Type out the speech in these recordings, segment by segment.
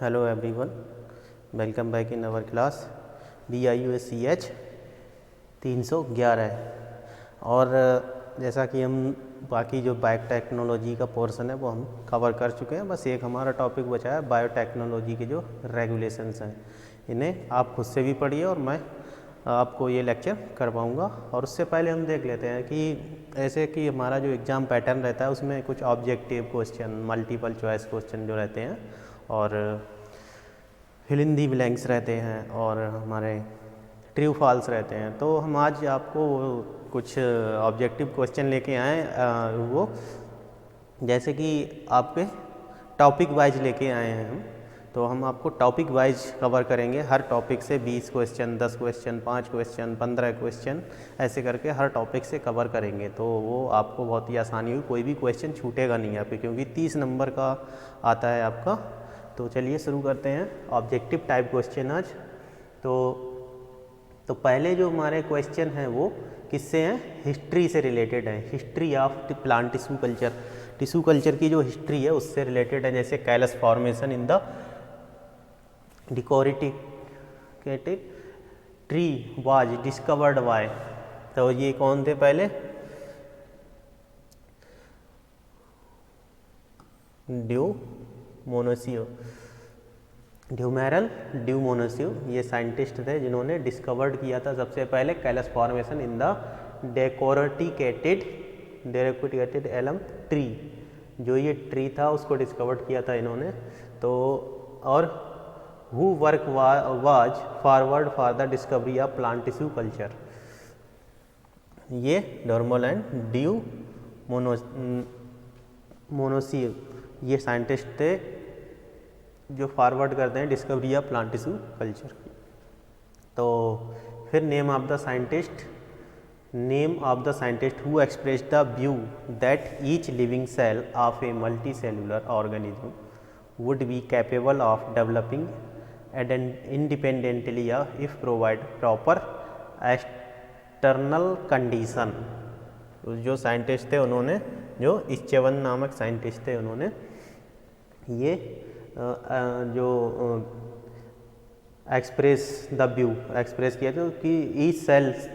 Hello everyone, welcome back in our class BIUSCH 311 और जैसा कि हम बाकी जो बायोटेक्नोलॉजी का पोर्शन है वो हम कवर कर चुके हैं। बस एक हमारा टॉपिक बचा है बायोटेक्नोलॉजी के जो रेगुलेशंस हैं, इन्हें आप खुद से भी पढ़िए और मैं आपको ये लेक्चर करवाऊँगा। और उससे पहले हम देख लेते हैं कि ऐसे कि हमारा जो एग्ज़ाम पैटर्न रहता है उसमें कुछ objective question, multiple choice question जो रहते हैं और फिल इन दी ब्लैंक्स रहते हैं और हमारे ट्रू फॉल्स रहते हैं। तो हम आज आपको कुछ ऑब्जेक्टिव क्वेश्चन लेके आए, वो जैसे कि आपके टॉपिक वाइज लेके आए हैं हम। तो हम आपको टॉपिक वाइज कवर करेंगे, हर टॉपिक से 20 क्वेश्चन, 10 क्वेश्चन, 5 क्वेश्चन, 15 क्वेश्चन, ऐसे करके हर टॉपिक से कवर करेंगे। तो वो आपको बहुत ही आसानी हुई, कोई भी क्वेश्चन छूटेगा नहीं आपके, क्योंकि 30 नंबर का आता है आपका। तो चलिए शुरू करते हैं ऑब्जेक्टिव टाइप क्वेश्चन आज। तो पहले जो हमारे क्वेश्चन हैं वो किससे हैं? हिस्ट्री से रिलेटेड है। History of the plant tissue culture, tissue culture की जो हिस्ट्री है उससे रिलेटेड है। जैसे callus formation in the decorticated tree was discovered by, तो ये कौन थे पहले? ड्यूमेरल ड्यू मोनोसियो, ये साइंटिस्ट थे जिन्होंने डिस्कवर्ड किया था सबसे पहले callus formation in the decorticated elm tree. जो ये ट्री था उसको डिस्कवर्ड किया था इन्होंने। तो और who work was forward for the discovery of plant tissue culture, ये डॉर्मल एंड ड्यू मोनोसियो, ये साइंटिस्ट थे जो फॉरवर्ड करते हैं discovery of plant tissue culture की। तो फिर name of the scientist who express the view that each living cell of a multi cellular organism would be capable of developing independently if provide proper external condition. जो scientist थे उन्होंने, जो इस्चेवन नामक scientist थे, उन्होंने ये जो एक्सप्रेस द व्यू एक्सप्रेस किया था कि each cells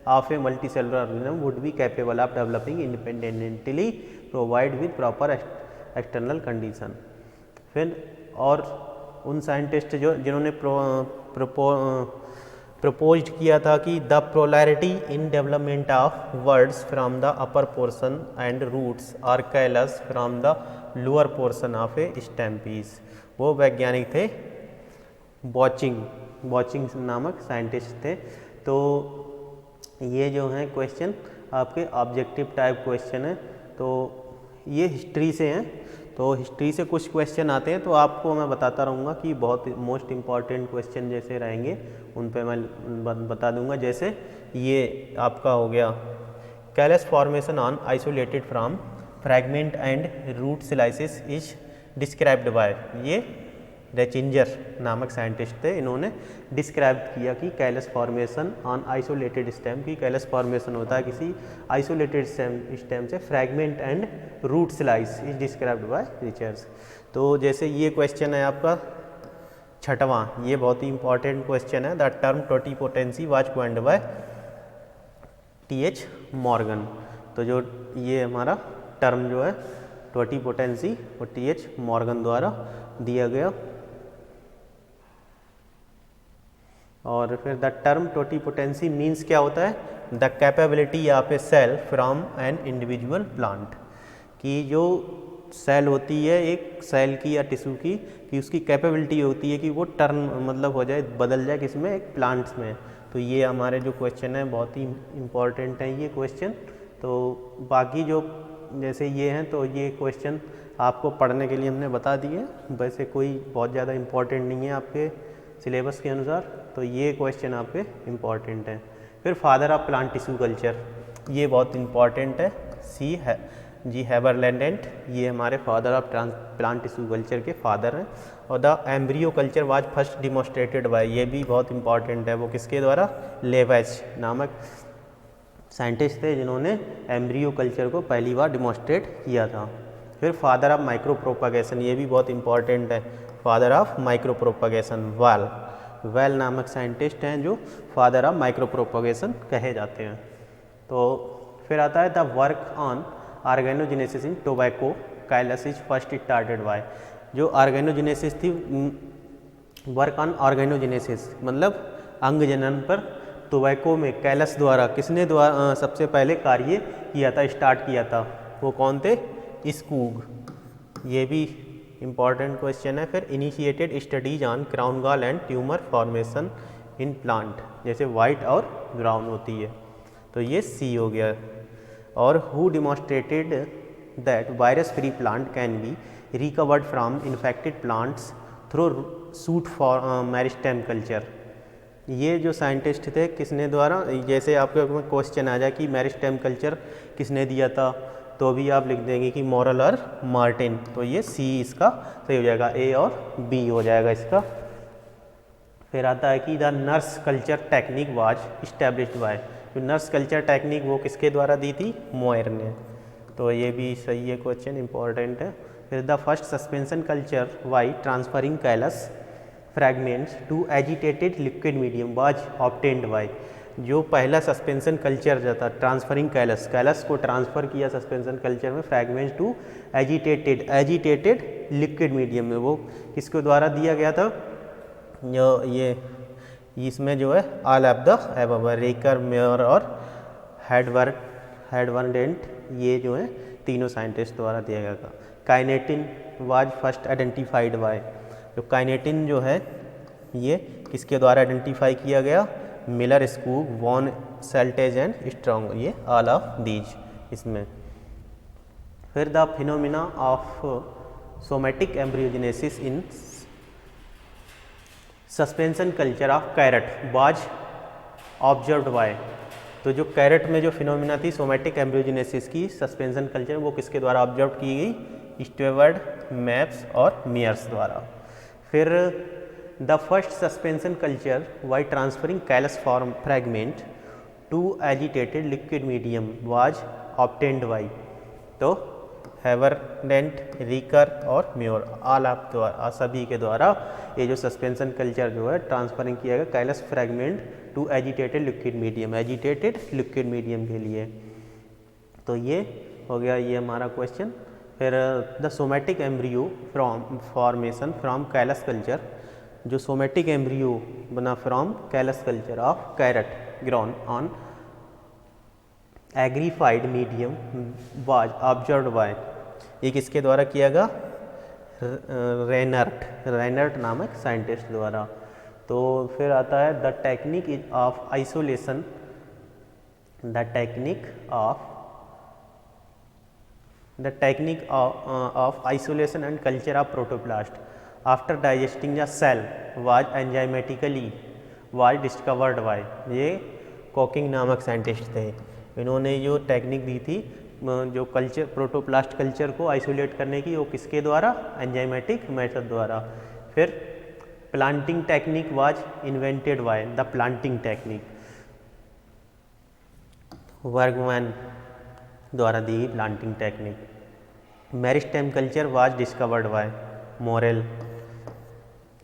of a multi cellular organism would be capable of developing independently provide with proper external condition. फिर और उन साइंटिस्ट जिन्होंने प्रपोज्ड किया था कि the polarity in development of words from the upper portion and roots or callus from the lower portion of a stem piece, वो वैज्ञानिक थे बॉचिंग नामक साइंटिस्ट थे। तो ये जो हैं क्वेश्चन आपके ऑब्जेक्टिव टाइप क्वेश्चन है। तो ये हिस्ट्री से हैं। तो हिस्ट्री से कुछ क्वेश्चन आते हैं, तो आपको मैं बताता रहूँगा कि बहुत मोस्ट इम्पॉर्टेंट क्वेश्चन जैसे रहेंगे उन पे मैं बता दूँगा। जैसे ये आपका हो गया callus formation on isolated from fragment and root slices is described by, ये रेचिंजर नामक साइंटिस्ट थे, इन्होंने डिस्क्राइब किया कि callus formation on isolated stem, की कैलस फॉर्मेशन होता है किसी आइसोलेटेड स्टेम से fragment and root slice is described by Richers. तो जैसे ये क्वेश्चन है आपका छठवां, ये बहुत ही इंपॉर्टेंट क्वेश्चन है। The term totipotency was coined by TH Morgan. तो जो ये हमारा टर्म जो है टोटिपोटेंसी वो TH मॉर्गन द्वारा दिया गया। और फिर द टर्म टोटिपोटेंसी मीन्स क्या होता है? The capability of a cell from an individual plant, कि जो सेल होती है एक सेल की या टिश्यू की, कि उसकी कैपेबिलिटी होती है कि वो टर्न मतलब हो जाए, बदल जाए किसमें? एक प्लांट्स में। तो ये हमारे जो क्वेश्चन है बहुत ही इम्पॉर्टेंट है ये क्वेश्चन। तो बाकी जो जैसे ये हैं, तो ये क्वेश्चन आपको पढ़ने के लिए हमने बता दिए, वैसे कोई बहुत ज़्यादा इम्पॉर्टेंट नहीं है आपके सिलेबस के अनुसार। तो ये क्वेश्चन आपके इम्पॉर्टेंट हैं। फिर father of plant tissue culture, ये बहुत इम्पॉर्टेंट है। जी हैबरलैंडेंट, ये हमारे father of plant tissue culture के फादर हैं। और the embryo culture was first demonstrated by, ये भी बहुत इंपॉर्टेंट है, वो किसके द्वारा? लेवेज नामक साइंटिस्ट थे जिन्होंने एम्ब्रियो कल्चर को पहली बार डिमॉन्स्ट्रेट किया था। फिर फिर फादर ऑफ माइक्रो प्रोपागेशन, ये भी बहुत इंपॉर्टेंट है, father of micro propagation well नामक साइंटिस्ट हैं जो फादर ऑफ माइक्रो प्रोपागेशन कहे जाते हैं। तो फिर आता है the work on organogenesis in tobacco callus is first started by, जो ऑर्गेनोजेनेसिस थी, वर्क ऑन ऑर्गेनोजेनेसिस मतलब अंग जनन पर टोबैको में कैलस द्वारा किसने द्वारा सबसे पहले कार्य किया था, स्टार्ट किया था, वो कौन थे, स्कूग। ये भी इम्पॉर्टेंट क्वेश्चन है। फिर initiated studies on crown gall and tumour formation in plant, जैसे वाइट और ब्राउन होती है, तो ये सी हो गया। और who demonstrated that virus free plant can be recovered from infected plants through shoot for meristem culture, ये जो साइंटिस्ट थे किसने द्वारा, जैसे आपके क्वेश्चन आ जाए कि मेरिस्टेम कल्चर किसने दिया था, तो भी आप लिख देंगे कि मॉरल और मार्टिन, तो ये सी इसका सही हो जाएगा, ए और बी हो जाएगा इसका। फिर आता है कि the nurse culture technique was established bye, जो नर्स कल्चर टेक्निक वो किसके द्वारा दी थी, मोयर ने, तो ये भी सही है, क्वेश्चन इंपॉर्टेंट है। फिर the first suspension culture by transferring callus fragments to agitated liquid medium was obtained by, जो पहला सस्पेंशन कल्चर जो था ट्रांसफरिंग कैलस को ट्रांसफ़र किया सस्पेंशन कल्चर में fragments to agitated liquid medium में, वो किसके द्वारा दिया गया था, जो ये इसमें जो है ऑल ऑफ द एबव, रेकर, मेयर और हेडवर्डेंट, ये जो है तीनों साइंटिस्ट द्वारा दिया गया था। Kinetin was first identified by, जो काइनेटिन जो है ये किसके द्वारा आइडेंटिफाई किया गया, Miller, Skoog, von Saltza and Strong, ये ऑल ऑफ दीज इसमें। फिर the phenomena of somatic embryogenesis in suspension culture of carrot was observed by, तो जो कैरेट में जो फिनोमिना थी सोमेटिक एम्ब्रियोजेनेसिस की सस्पेंशन कल्चर, वो किसके द्वारा ऑब्जर्व की गई, स्टेवर्ड, मैप्स और मियर्स द्वारा। फिर the first suspension culture by transferring callus form fragment to agitated liquid medium was obtained by, तो हेवरडेंट, रीकर और म्योर, ऑल ऑफ द्वारा, सभी के द्वारा ये जो सस्पेंशन कल्चर जो है ट्रांसफरिंग किया गया callus fragment to agitated liquid medium के लिए, तो ये हो गया ये हमारा क्वेश्चन। फिर the somatic embryo from formation from callus culture, जो सोमेटिक एम्ब्रियो बना from callus culture of carrot grown on agarified medium was observed by, ये किसके द्वारा किया गया, रेनर्ट नामक साइंटिस्ट द्वारा। तो फिर आता है the technique of isolation, the technique of isolation and culture of protoplast after digesting the cell was enzymatically was discovered by, ये कॉकिंग नामक साइंटिस्ट थे, इन्होंने जो टेक्निक दी थी जो कल्चर प्रोटोप्लास्ट कल्चर को आइसोलेट करने की, वो किसके द्वारा, एंजाइमेटिक मेथड द्वारा। फिर planting technique was invented by, the planting technique Bergmann द्वारा दी गई planting technique. Meristem culture was discovered by Morel,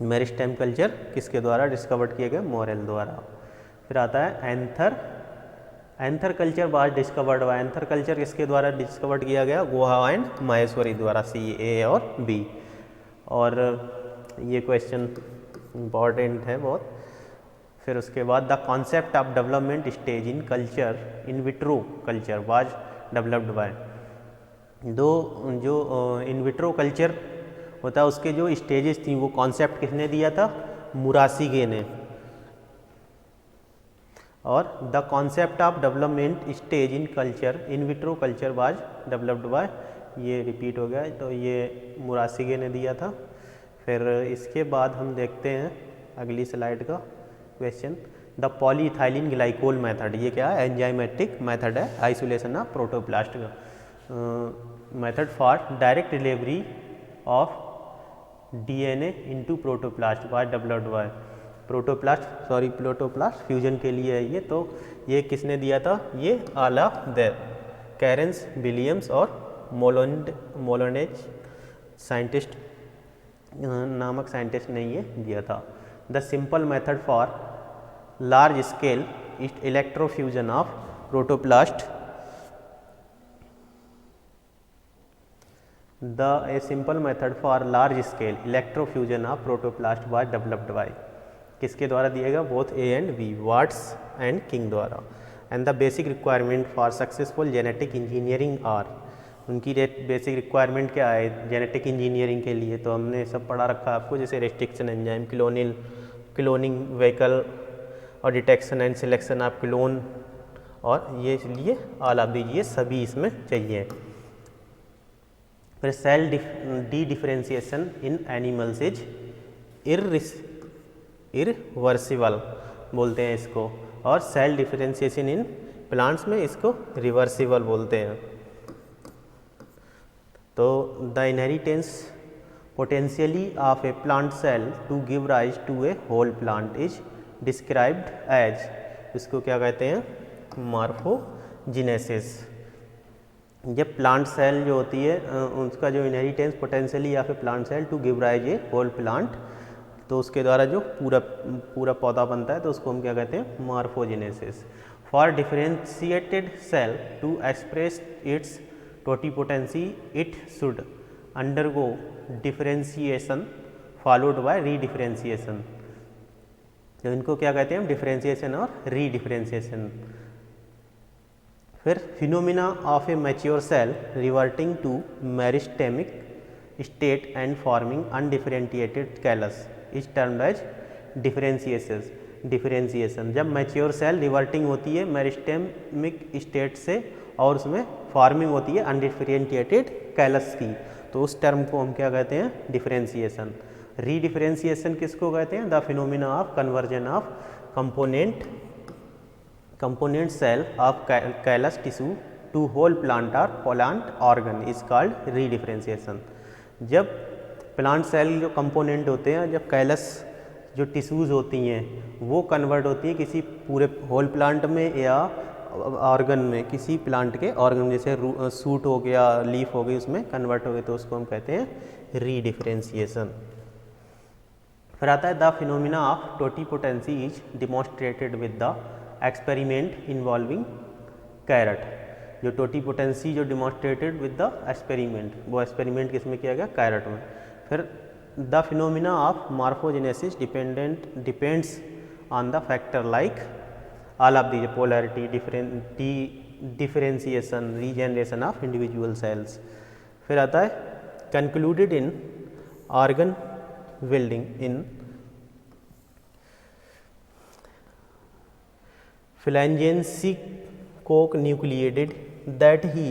meristem culture किसके द्वारा डिस्कवर्ड किए गए, मोरेल द्वारा। फिर आता है anther culture was discovered bye, anther culture किसके द्वारा डिस्कवर्ड किया गया, गुहा एंड माहेश्वरी द्वारा, सी, ए और बी। और ये क्वेश्चन इम्पॉर्टेंट है बहुत। फिर उसके बाद the concept of development stage in culture in vitro culture was developed by, जो इन विट्रो कल्चर होता है उसके जो स्टेजेस थी वो कॉन्सेप्ट किसने दिया था, मुरासिगे ने। और the concept of development stage in culture in vitro culture was developed by, ये रिपीट हो गया, तो ये मुरासिगे ने दिया था। फिर इसके बाद हम देखते हैं अगली स्लाइड का question, the polyethylene glycol method, ये क्या है, एंजाइमेटिक मेथड है आइसोलेशन ऑफ प्रोटोप्लास्ट का method for direct delivery of DNA into protoplast was developed by, protoplast fusion के लिए है ये, तो ये किसने दिया था, ये ऑल ऑफ द कैरेंस, विलियम्स और मोलोनेज साइंटिस्ट नामक साइंटिस्ट ने ये दिया था। The simple method for large scale electrofusion of protoplast A simple method for large scale electrofusion of protoplast was developed by किसके द्वारा दिया गया? Both A and B, Watts and King द्वारा। And the basic requirement for successful genetic engineering are, उनकी basic requirement क्या है genetic engineering के लिए? तो हमने सब पढ़ा रखा है आपको, जैसे रेस्ट्रिक्शन एंजाइम, क्लोनिंग व्हीकल और detection and selection of clone, और ये लिए ऑल ऑफ दीज, ये सभी इसमें चाहिए। फिर cell dedifferentiation in animals is irreversible बोलते हैं इसको, और सेल डिफरेंशिएशन इन प्लांट्स में इसको रिवर्सिबल बोलते हैं। तो the inheritance potentially of a plant cell to give rise to a whole plant is described as, इसको क्या कहते हैं? मॉर्फोजेनेसिस। जब प्लांट सेल जो होती है उसका जो inheritance potentially of a plant cell to give rise a whole plant, तो उसके द्वारा जो पूरा पौधा बनता है तो उसको हम क्या कहते हैं? Morphogenesis. For differentiated cell to express its totipotency it should undergo differentiation followed by redifferentiation. तो इनको क्या कहते हैं? डिफरेंशिएशन और रीडिफरेंशिएशन। फिर phenomena of a mature cell reverting to meristematic state and forming undifferentiated callus is termed as differentiation. जब mature cell reverting होती है मेरिस्टेमिक स्टेट से और उसमें फॉर्मिंग होती है अनडिफरेंशिएटेड कैलस की, तो उस टर्म को हम क्या कहते हैं? डिफरेंशिएशन। रीडिफरेंशिएशन किसको कहते हैं? The phenomena of conversion of component cell of callus tissue to whole plant or plant organ is called redifferentiation। जब प्लांट सेल जो कंपोनेंट होते हैं, जब कैलस जो टिश्यूज़ होती हैं वो कन्वर्ट होती है किसी पूरे होल प्लांट में या ऑर्गन में, किसी प्लांट के ऑर्गन, जैसे सूट हो गया, लीफ हो गई, उसमें कन्वर्ट हो गई, तो उसको हम कहते हैं रीडिफरेंशिएशन। फिर आता है the phenomena of totipotency is demonstrated with the experiment involving carrot. जो टोटिपोटेंसी जो डिमॉन्स्ट्रेटेड विद द एक्सपेरिमेंट, वो एक्सपेरिमेंट किसमें किया गया? कैरेट में। फिर the phenomena of morphogenesis depends on the factor like all of the polarity, differentiation, regeneration of individual cells. फिर आता है concluded in organ building in phalangency coke nucleated that he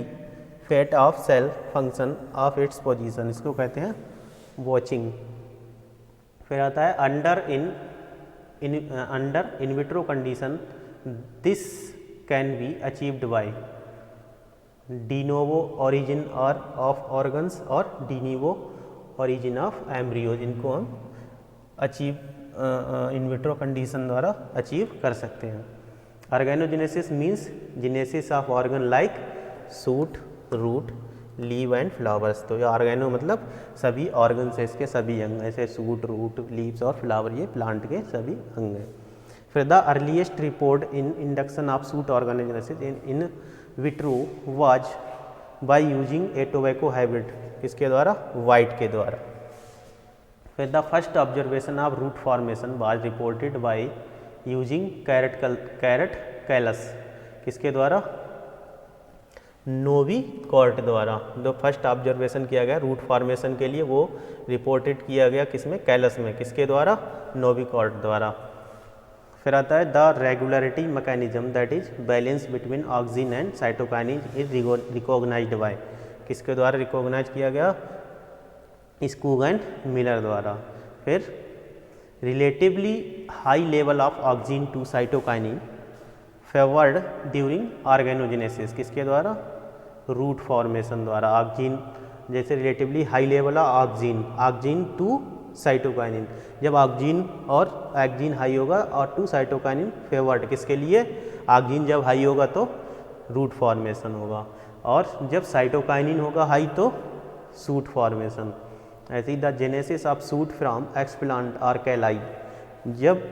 fate of cell function of its position, इसको कहते हैं watching. फिर आता है under in vitro condition this can be achieved by de novo origin और ऑफ ऑर्गन्स और de novo origin of embryos. इनको हम अचीव इन विट्रो कंडीशन द्वारा अचीव कर सकते हैं। Organogenesis means genesis of organ like shoot, root, leaf and flowers. तो ये ऑर्गेनो मतलब सभी ऑर्गन से इसके सभी अंग, ऐसे सूट, रूट, लीव्स और फ्लावर, ये प्लांट के सभी अंग हैं। फिर the earliest report in induction of shoot organogenesis in vitro was by using a tobacco hybrid, किसके द्वारा? वाइट के द्वारा। फिर the first observation of root formation was reported by using carrot callus, किसके द्वारा? नोवी कॉर्ट द्वारा। जो फर्स्ट ऑब्जर्वेशन किया गया रूट फॉर्मेशन के लिए, वो रिपोर्टेड किया गया किसमें? कैलस में। किसके द्वारा? नोवी कॉर्ट द्वारा। फिर आता है the regularity mechanism that is balance between auxin and cytokinin is recognised by, किसके द्वारा रिकॉग्नाइज किया गया? स्कूग एंड मिलर द्वारा। फिर relatively high level of auxin to cytokinin favoured during organogenesis, किसके द्वारा? रूट फॉर्मेशन द्वारा। ऑक्सिन जैसे relatively high level of auxin to cytokinin, जब ऑक्सिन और एक्सिन हाई होगा और टू साइटोकाइनिन फेवर्ड, किसके लिए? ऑक्सिन जब हाई होगा तो रूट फॉर्मेशन होगा। और जब साइटोकाइनिन होगा हाई तो सूट फॉर्मेशन। ऐसे ही the genesis of shoot from explant or calli, जब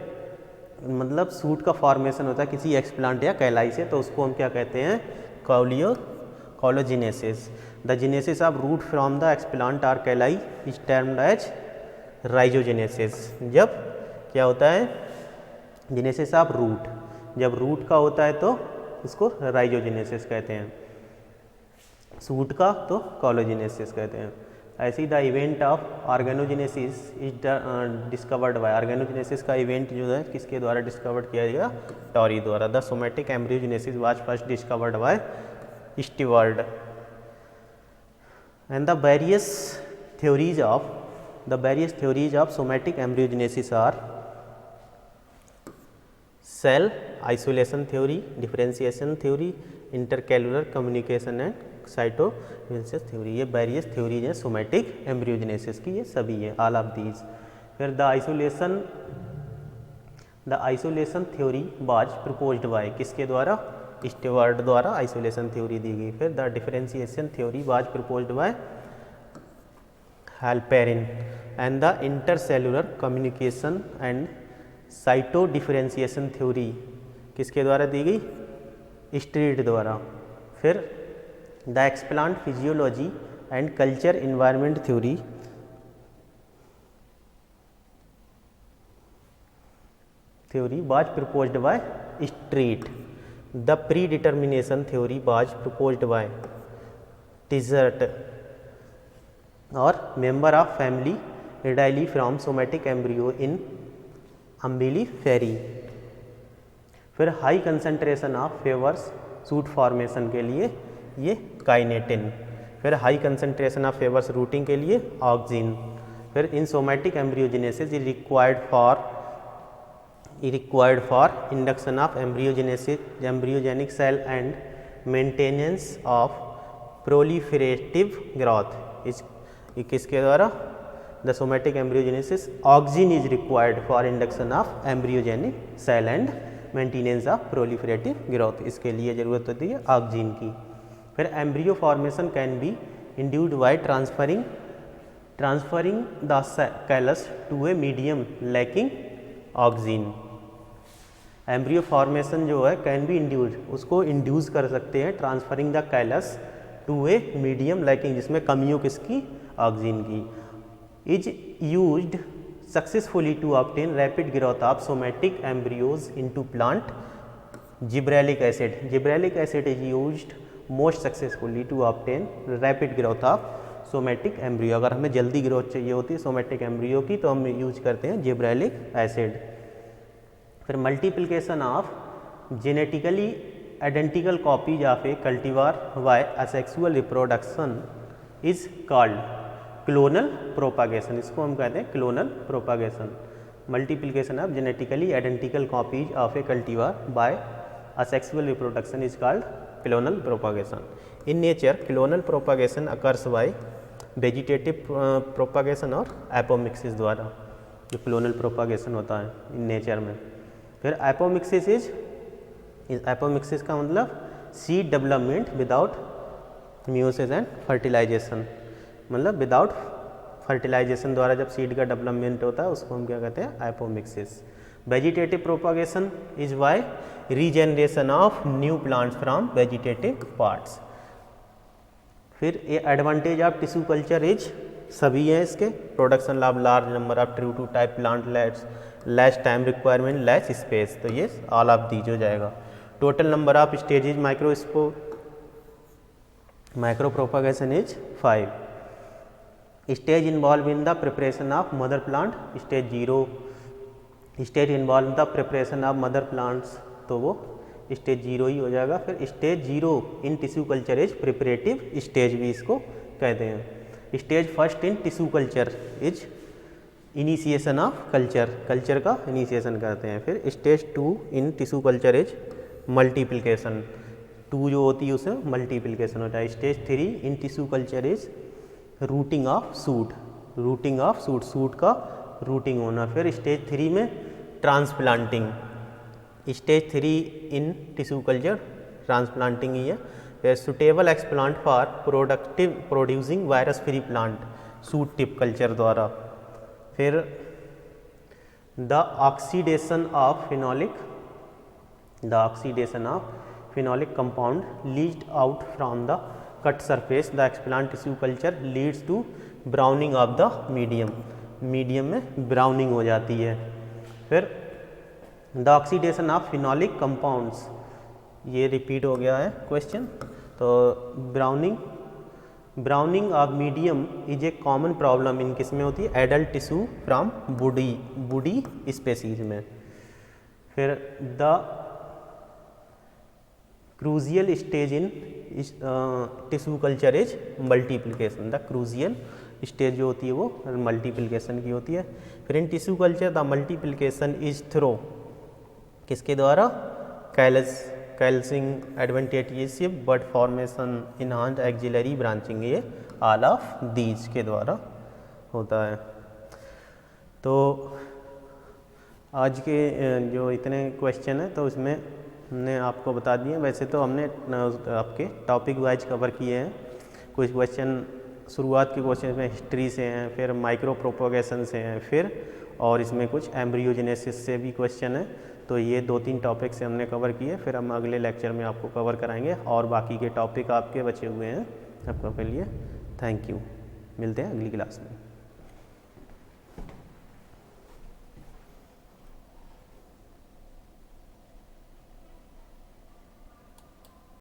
मतलब सूट का फॉर्मेशन होता है किसी एक्सप्लांट या कैलाई से तो उसको हम क्या कहते हैं, caulogenesis. The genesis of root from the explant or calli is termed as rhizogenesis. जब क्या होता है जेनेसिस ऑफ रूट, जब रूट का होता है तो इसको राइजोजेनेसिस कहते हैं, सूट का तो कॉलोजेनेसिस कहते हैं। ऐसे ही the event of organogenesis is discovered by, organogenesis का इवेंट जो है किसके द्वारा डिस्कवर्ड किया गया, टॉरी द्वारा। The somatic embryogenesis was first discovered by Steward. And the various theories of somatic embryogenesis are cell isolation theory, differentiation theory, intercellular communication and cytogenesis theory। ये various theories हैं somatic embryogenesis की, ये सभी है all of these. फिर the isolation theory was proposed bye, किसके द्वारा, steward द्वारा आइसोलेशन थ्योरी दी गई। फिर the differentiation theory was proposed bye Halperin and the intercellular communication and cytodifferentiation theory किसके द्वारा दी गई, स्ट्रीट द्वारा। फिर the explant physiology and culture environment theory was proposed by Street. The predetermination theory was proposed by Tisserat और member of family readily from somatic embryo in Umbelliferae. फिर high concentration of favours shoot formation के लिए ये kinetin. फिर high concentration of favours rooting के लिए auxin. फिर in somatic embryogenesis is required for induction of embryogenic cell and maintenance of proliferative growth. इस किसके द्वारा, the somatic embryogenesis auxin is required for induction of embryogenic cell and maintenance of proliferative growth, इसके लिए जरूरत होती है auxin की। फिर embryo formation can be induced by transferring the callus to a medium lacking auxin. Embryo formation जो है can be induced, उसको इंड्यूस कर सकते हैं transferring the callus to a medium lacking, जिसमें कमी हो किसकी, ऑक्सिन की। Is used successfully to obtain rapid growth of somatic embryos into plant. Gibberellic acid is used most successfully to obtain rapid growth of somatic embryo. अगर हमें जल्दी growth चाहिए होती है सोमेटिक एम्ब्रियो की तो हम यूज करते हैं जिब्रेलिक एसिड। फिर multiplication of genetically identical copies of A cultivar bye asexual reproduction is called clonal propagation. इसको हम कहते हैं clonal propagation. Multiplication of genetically identical copies of A cultivar bye asexual reproduction is called clonal propagation. In nature clonal propagation occurs by vegetative propagation और apomixis द्वारा, जो clonal propagation होता है in nature में। फिर एपोमिक्सिस का मतलब seed development without meiosis and fertilisation, मतलब विदाउट फर्टिलाइजेशन द्वारा जब सीड का डेवलपमेंट होता है उसको हम क्या कहते हैं, apomixis. Vegetative propagation is by regeneration of new plants from vegetative parts. फिर ये advantage of tissue culture is, सभी हैं इसके, production of large number of true to type plant less time requirement less space, तो ये all of these हो जाएगा। Total number of stages micro propagation is 5। Stage involve in the preparation of mother plant, stage 0। Stage involve in the preparation of mother plants, तो वो stage 0 ही हो जाएगा। फिर stage 0 in tissue culture is preparative stage भी इसको कहते हैं। Stage first in tissue culture is initiation of culture का इनिशिएशन करते हैं। फिर stage 2 in tissue culture is multiplication, 2 जो होती है उसमें मल्टीप्लिकेशन होता है। Stage 3 in tissue culture is routing of suit, suit का रूटिंग होना। फिर स्टेज 3 में transplanting, stage 3 in tissue culture transplanting ही है। A suitable explant for producing virus free plant shoot tip culture द्वारा। फिर the oxidation of phenolic compound leached out from the cut surface the explant tissue culture leads to browning of the medium में browning हो जाती है। फिर the oxidation of phenolic compounds, ये repeat हो गया है क्वेश्चन। तो browning of medium is a common problem in किस में होती है, adult tissue from woody species में। फिर the crucial stage in tissue culture is multiplication. The crucial stage जो होती है वो मल्टीप्लिकेशन की होती है। फिर in tissue culture the multiplication is through किसके द्वारा, callusing adventitious bud formation enhanced axillary branching, ये ऑल ऑफ दीज के द्वारा होता है। तो आज के जो इतने क्वेश्चन हैं तो उसमें हमने आपको बता दिए। वैसे तो हमने आपके टॉपिक वाइज कवर किए हैं। कुछ क्वेश्चन शुरुआत के क्वेश्चन में हिस्ट्री से हैं, फिर माइक्रो प्रोपोगेशन से हैं, फिर और इसमें कुछ एम्ब्रियोजेनेसिस से भी क्वेश्चन है। तो ये 2-3 टॉपिक से हमने कवर किए। फिर हम अगले लेक्चर में आपको कवर कराएंगे और बाकी के टॉपिक आपके बचे हुए हैं आपके लिए। थैंक यू, मिलते हैं अगली क्लास में।